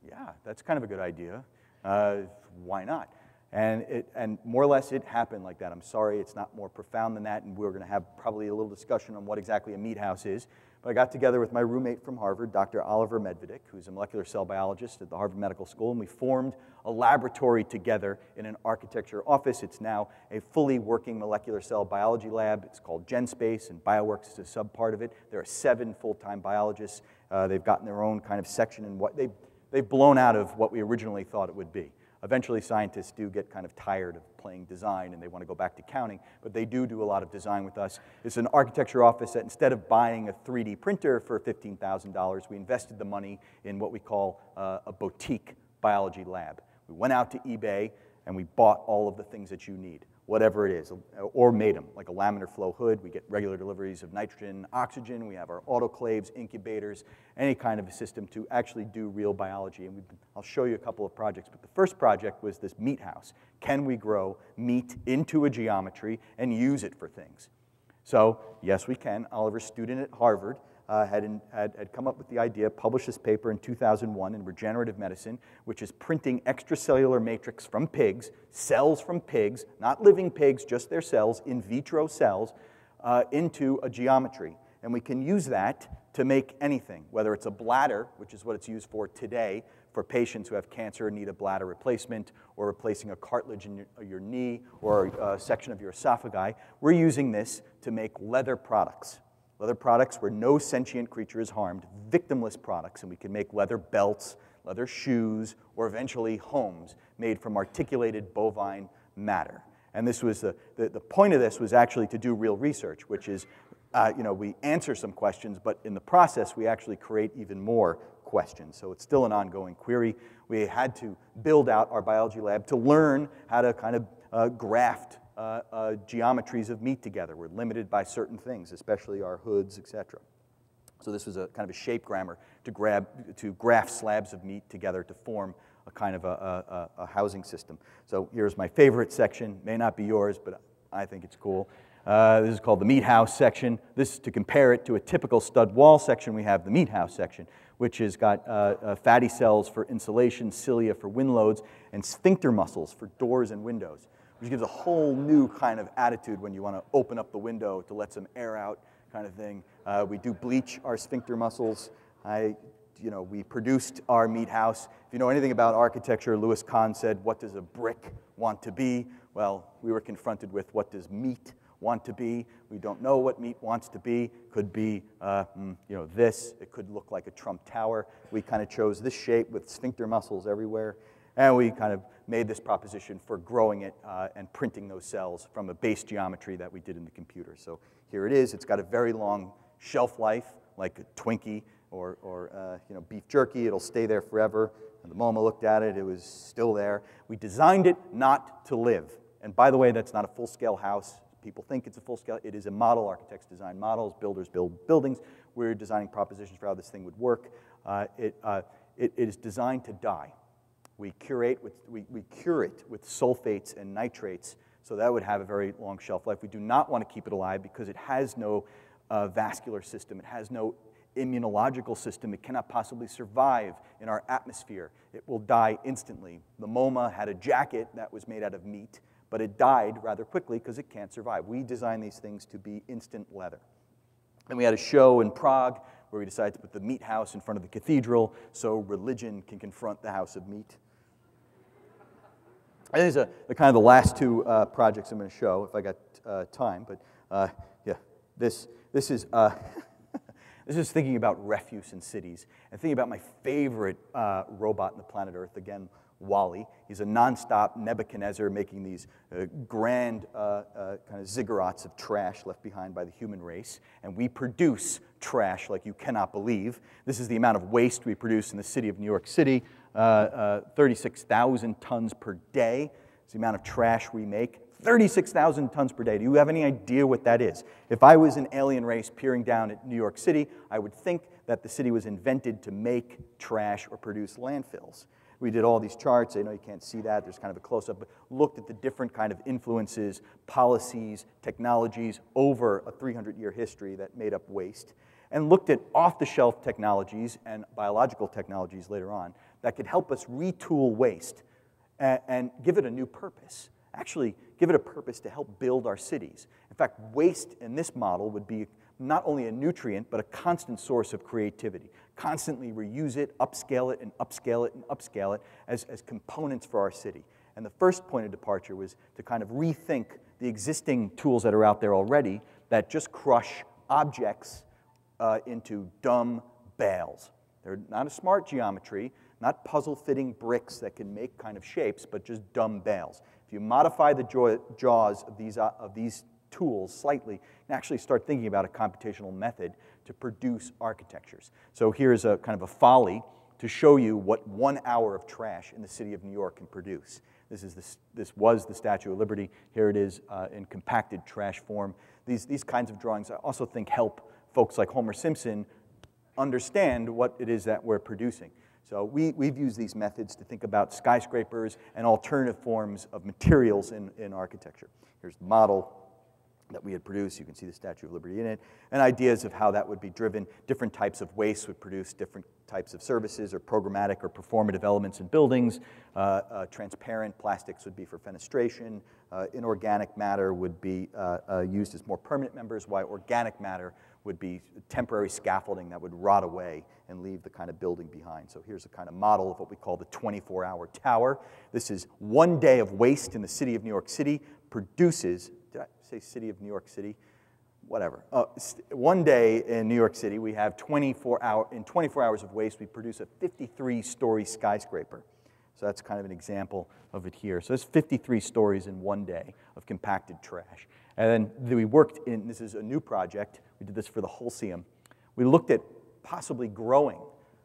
yeah, that's kind of a good idea. Why not? And more or less it happened like that. I'm sorry it's not more profound than that, and we're going to have probably a little discussion on what exactly a meat house is. But I got together with my roommate from Harvard, Dr. Oliver Medvedik, who's a molecular cell biologist at the Harvard Medical School, and we formed a laboratory together in an architecture office. It's now a fully working molecular cell biology lab. It's called GenSpace, and BioWorks is a sub-part of it. There are 7 full-time biologists. They've gotten their own kind of section, and they've blown out of what we originally thought it would be. Eventually, scientists do get kind of tired of playing design, and they want to go back to counting, but they do a lot of design with us. It's an architecture office that instead of buying a 3D printer for $15,000, we invested the money in what we call a boutique biology lab. We went out to eBay, and we bought all of the things that you need, whatever it is, or made them, like a laminar flow hood. We get regular deliveries of nitrogen, oxygen. We have our autoclaves, incubators, any kind of a system to actually do real biology. And I'll show you a couple of projects, but the first project was this meat house. Can we grow meat into a geometry and use it for things? So, yes, we can. Oliver's student at Harvard had come up with the idea, published this paper in 2001 in Regenerative Medicine, which is printing extracellular matrix from pigs, cells from pigs, not living pigs, just their cells, in vitro cells, into a geometry. And we can use that to make anything, whether it's a bladder, which is what it's used for today, for patients who have cancer and need a bladder replacement, or replacing a cartilage in your knee, or a section of your esophagi. We're using this to make leather products. Leather products where no sentient creature is harmed, victimless products, and we can make leather belts, leather shoes, or eventually homes made from articulated bovine matter. And this was the point of this was actually to do real research, which is, we answer some questions, but in the process, we actually create even more questions. So it's still an ongoing query. We had to build out our biology lab to learn how to kind of graft geometries of meat together. We're limited by certain things, especially our hoods, etc. So this was a kind of a shape grammar to graft slabs of meat together to form a kind of a housing system. So here's my favorite section. May not be yours, but I think it's cool. This is called the meat house section. This is to compare it to a typical stud wall section. We have the meat house section, which has got fatty cells for insulation, cilia for wind loads, and sphincter muscles for doors and windows, which gives a whole new kind of attitude when you want to open up the window to let some air out kind of thing. We do bleach our sphincter muscles. We produced our meat house. If you know anything about architecture, Louis Kahn said, what does a brick want to be? Well, we were confronted with what does meat want to be? We don't know what meat wants to be. Could be, this. It could look like a Trump Tower. We kind of chose this shape with sphincter muscles everywhere. And we kind of made this proposition for growing it and printing those cells from a base geometry that we did in the computer. So here it is. It's got a very long shelf life, like a Twinkie or beef jerky. It'll stay there forever. And the moment I looked at it, it was still there. We designed it not to live. And by the way, that's not a full-scale house. People think it's a full-scale. It is a model. Architects design models. Builders build buildings. We're designing propositions for how this thing would work. It is designed to die. We cure it with sulfates and nitrates, so that would have a very long shelf life. We do not want to keep it alive because it has no vascular system. It has no immunological system. It cannot possibly survive in our atmosphere. It will die instantly. The MoMA had a jacket that was made out of meat, but it died rather quickly because it can't survive. We designed these things to be instant leather. And we had a show in Prague where we decided to put the meat house in front of the cathedral so religion can confront the house of meat. And these are the last two projects I'm going to show if I got time. But this is this is thinking about refuse in cities and thinking about my favorite robot on the planet Earth. Again, WALL-E. He's a nonstop Nebuchadnezzar making these grand kind of ziggurats of trash left behind by the human race. And we produce trash like you cannot believe. This is the amount of waste we produce in the city of New York City, 36,000 tons per day. It's the amount of trash we make. 36,000 tons per day. Do you have any idea what that is? If I was an alien race peering down at New York City, I would think that the city was invented to make trash or produce landfills. We did all these charts. I know you can't see that. There's kind of a close-up, but looked at the different kind of influences, policies, technologies over a 300-year history that made up waste, and looked at off-the-shelf technologies and biological technologies later on that could help us retool waste and give it a new purpose. Actually, give it a purpose to help build our cities. In fact, waste in this model would be not only a nutrient, but a constant source of creativity. Constantly reuse it, upscale it, and upscale it, and upscale it as components for our city. And the first point of departure was to kind of rethink the existing tools that are out there already that just crush objects into dumb bales. They're not a smart geometry, not puzzle-fitting bricks that can make kind of shapes, but just dumb bales. If you modify the jaws of these tools slightly, and actually start thinking about a computational method to produce architectures. So here's a kind of a folly to show you what 1 hour of trash in the city of New York can produce. This was the Statue of Liberty. Here it is in compacted trash form. These kinds of drawings I also think help folks like Homer Simpson understand what it is that we're producing. So we've used these methods to think about skyscrapers and alternative forms of materials in architecture. Here's the model that we had produced. You can see the Statue of Liberty in it, and ideas of how that would be driven. Different types of waste would produce different types of services or programmatic or performative elements in buildings. Transparent plastics would be for fenestration. Inorganic matter would be used as more permanent members, while organic matter would be temporary scaffolding that would rot away and leave the kind of building behind. So here's a kind of model of what we call the 24-hour tower. This is 1 day of waste in the city of New York City produces, did I say city of New York City? Whatever. 1 day in New York City, we have 24 hours of waste, we produce a 53-story skyscraper. So that's kind of an example of it here. So it's 53 stories in 1 day of compacted trash. And then we worked in, this is a new project, we did this for the Holcim. We looked at possibly growing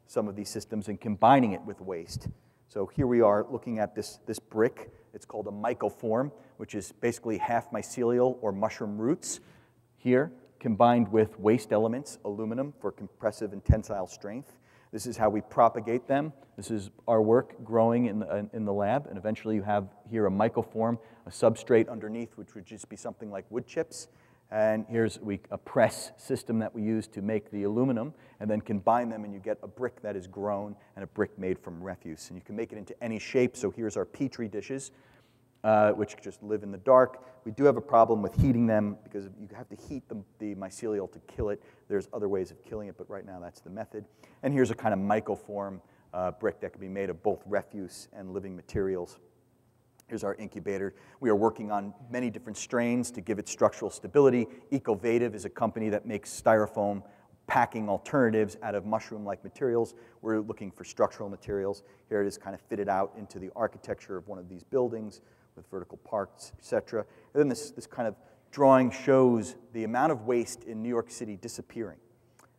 some of these systems and combining it with waste. So here we are looking at this brick. It's called a mycoform, which is basically half mycelial or mushroom roots here, combined with waste elements, aluminum for compressive and tensile strength. This is how we propagate them. This is our work growing in the lab, and eventually you have here a mycoform, a substrate underneath, which would just be something like wood chips. And here's a press system that we use to make the aluminum, and then combine them, and you get a brick that is grown and a brick made from refuse. And you can make it into any shape. So here's our Petri dishes, which just live in the dark. We do have a problem with heating them because you have to heat the mycelial to kill it. There's other ways of killing it, but right now that's the method. And here's a kind of mycoform brick that can be made of both refuse and living materials. Here's our incubator. We are working on many different strains to give it structural stability. Ecovative is a company that makes styrofoam packing alternatives out of mushroom-like materials. We're looking for structural materials. Here it is kind of fitted out into the architecture of one of these buildings with vertical parts, etc. And then this kind of drawing shows the amount of waste in New York City disappearing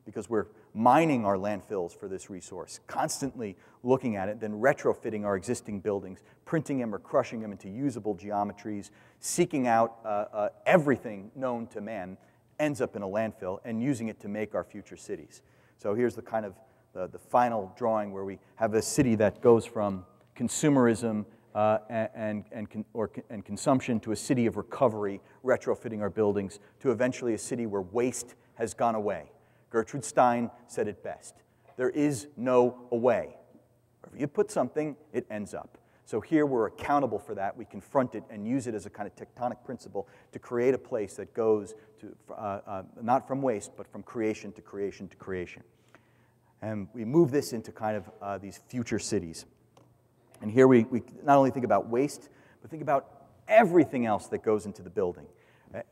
because we're mining our landfills for this resource, constantly looking at it, then retrofitting our existing buildings, printing them or crushing them into usable geometries, seeking out everything known to man, ends up in a landfill, and using it to make our future cities. So here's the kind of the final drawing where we have a city that goes from consumerism and consumption to a city of recovery, retrofitting our buildings, to eventually a city where waste has gone away. Gertrude Stein said it best. There is no away. Wherever you put something, it ends up. So here we're accountable for that. We confront it and use it as a kind of tectonic principle to create a place that goes to, not from waste, but from creation to creation to creation. And we move this into kind of these future cities. And here we not only think about waste, but think about everything else that goes into the building.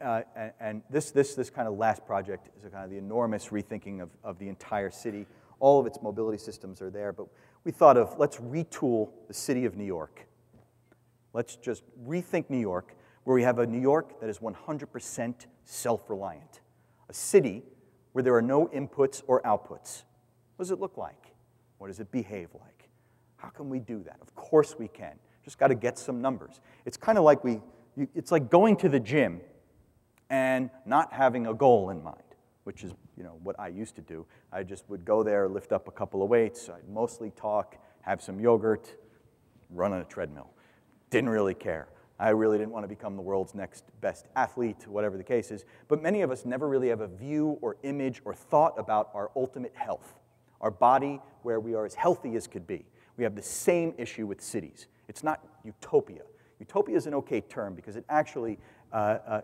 And this kind of last project is a kind of the enormous rethinking of the entire city. All of its mobility systems are there, but we thought of, let's retool the city of New York. Let's just rethink New York, where we have a New York that is 100% self-reliant. A city where there are no inputs or outputs. What does it look like? What does it behave like? How can we do that? Of course we can. Just got to get some numbers. It's kind of like it's like going to the gym and not having a goal in mind, which is, what I used to do. I just would go there, lift up a couple of weights. I'd mostly talk, have some yogurt, run on a treadmill. Didn't really care. I really didn't want to become the world's next best athlete, whatever the case is. But many of us never really have a view or image or thought about our ultimate health, our body where we are as healthy as could be. We have the same issue with cities. It's not utopia. Utopia is an okay term because it actually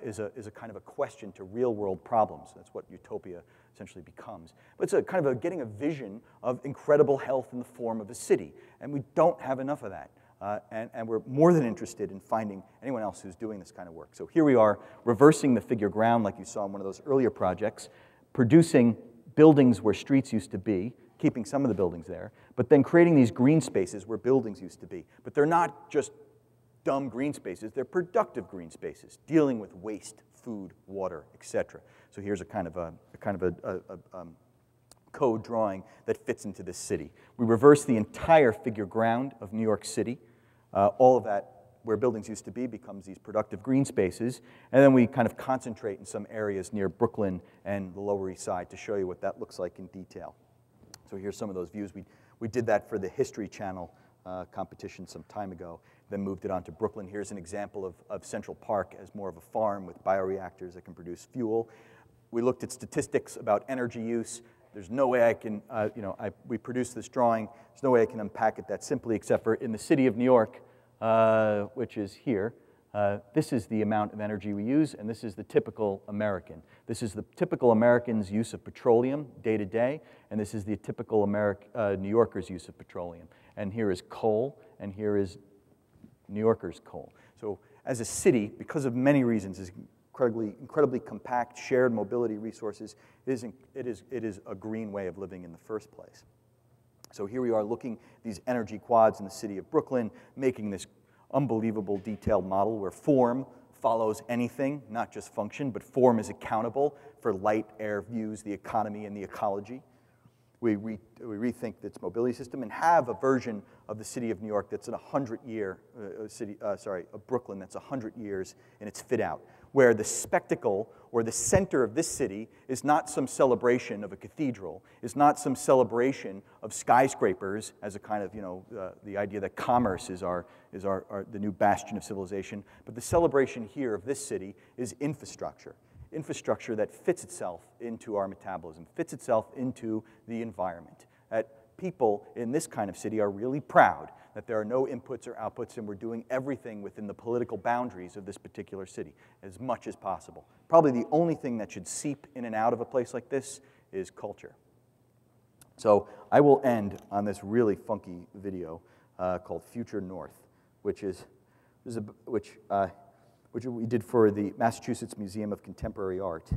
is a kind of a question to real-world problems. That's what utopia essentially becomes. But it's a kind of getting a vision of incredible health in the form of a city. And we don't have enough of that. And we're more than interested in finding anyone else who's doing this kind of work. So here we are, reversing the figure ground like you saw in one of those earlier projects, producing buildings where streets used to be, keeping some of the buildings there, but then creating these green spaces where buildings used to be. But they're not just dumb green spaces, they're productive green spaces, dealing with waste, food, water, etc. So here's a kind of a code drawing that fits into this city. We reverse the entire figure ground of New York City. All of that, where buildings used to be, becomes these productive green spaces. And then we kind of concentrate in some areas near Brooklyn and the Lower East Side to show you what that looks like in detail. So here's some of those views. We did that for the History Channel competition some time ago, then moved it on to Brooklyn. Here's an example of Central Park as more of a farm with bioreactors that can produce fuel. We looked at statistics about energy use. There's no way I can, we produced this drawing. There's no way I can unpack it that simply, except for in the city of New York, which is here. This is the amount of energy we use, and this is the typical American. This is the typical American's use of petroleum day to day, and this is the typical New Yorker's use of petroleum. And here is coal, and here is New Yorker's coal. So as a city, because of many reasons, is incredibly compact, shared mobility resources, it is a green way of living in the first place. So here we are looking at these energy quads in the city of Brooklyn, making this unbelievable detailed model where form follows anything, not just function, but form is accountable for light, air, views, the economy, and the ecology. We rethink its mobility system and have a version of the city of New York that's a 100-year of Brooklyn that's 100 years in its fit-out, where the spectacle or the center of this city is not some celebration of a cathedral, is not some celebration of skyscrapers as a kind of, the idea that commerce is the new bastion of civilization, but the celebration here of this city is infrastructure. Infrastructure that fits itself into our metabolism, fits itself into the environment. That people in this kind of city are really proud that there are no inputs or outputs and we're doing everything within the political boundaries of this particular city as much as possible. Probably the only thing that should seep in and out of a place like this is culture. So I will end on this really funky video called Future North, which we did for the Massachusetts Museum of Contemporary Art.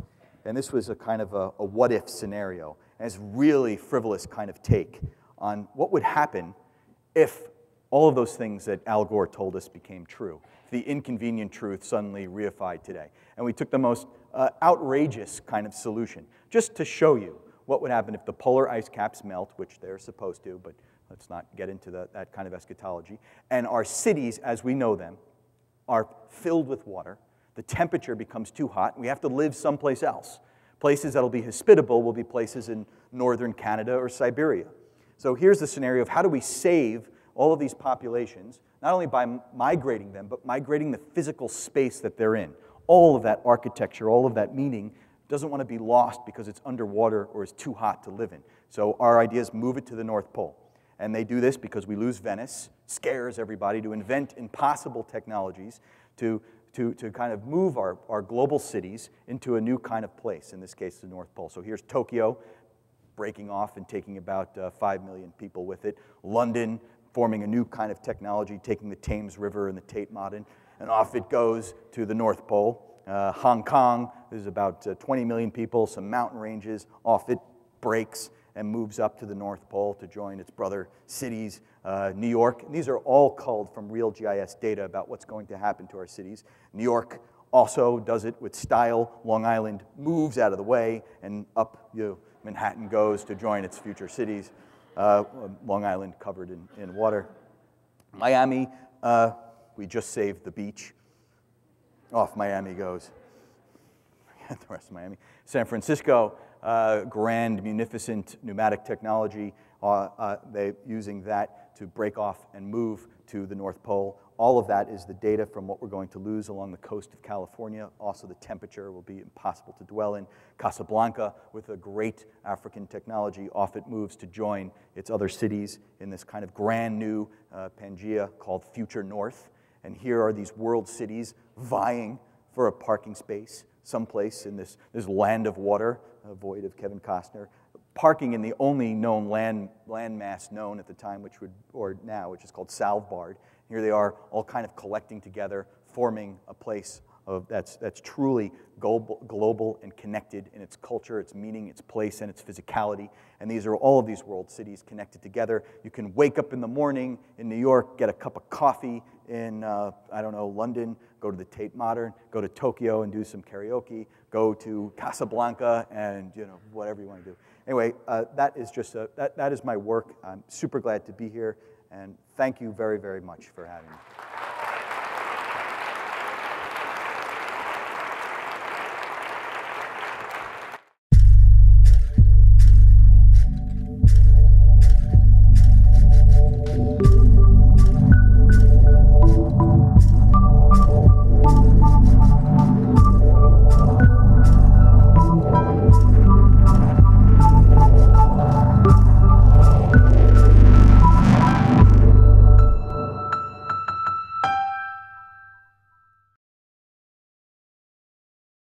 And this was a kind of a what-if scenario. And it's really frivolous kind of take on what would happen if all of those things that Al Gore told us became true. The inconvenient truth suddenly reified today. And we took the most outrageous kind of solution, just to show you what would happen if the polar ice caps melt, which they're supposed to, but let's not get into that kind of eschatology, and our cities as we know them are filled with water, the temperature becomes too hot, and we have to live someplace else. Places that'll be hospitable will be places in northern Canada or Siberia. So here's the scenario of how do we save all of these populations, not only by migrating them, but migrating the physical space that they're in. All of that architecture, all of that meaning doesn't want to be lost because it's underwater or it's too hot to live in. So our idea is move it to the North Pole. And they do this because we lose Venice, scares everybody to invent impossible technologies to kind of move our global cities into a new kind of place, in this case the North Pole. So here's Tokyo breaking off and taking about 5 million people with it. London forming a new kind of technology, taking the Thames River and the Tate Modern, and off it goes to the North Pole. Hong Kong, there's about 20 million people, some mountain ranges, off it breaks, and moves up to the North Pole to join its brother cities, New York. And these are all culled from real GIS data about what's going to happen to our cities. New York also does it with style. Long Island moves out of the way, and up Manhattan goes to join its future cities. Long Island covered in water. Miami, we just saved the beach. Off Miami goes. Forget the rest of Miami. San Francisco, grand, munificent pneumatic technology. They're using that to break off and move to the North Pole. All of that is the data from what we're going to lose along the coast of California. Also, the temperature will be impossible to dwell in. Casablanca, with a great African technology, off it moves to join its other cities in this kind of grand new Pangea called Future North. And here are these world cities vying for a parking space someplace in this land of water, void of Kevin Costner, parking in the only known landmass known at the time, which is called Svalbard. Here they are, all kind of collecting together, forming a place that's truly global and connected in its culture, its meaning, its place, and its physicality. And these are all of these world cities connected together. You can wake up in the morning in New York, get a cup of coffee in, I don't know, London, go to the Tate Modern, go to Tokyo and do some karaoke, go to Casablanca and, whatever you want to do. Anyway, that is my work. I'm super glad to be here, and thank you very, very much for having me.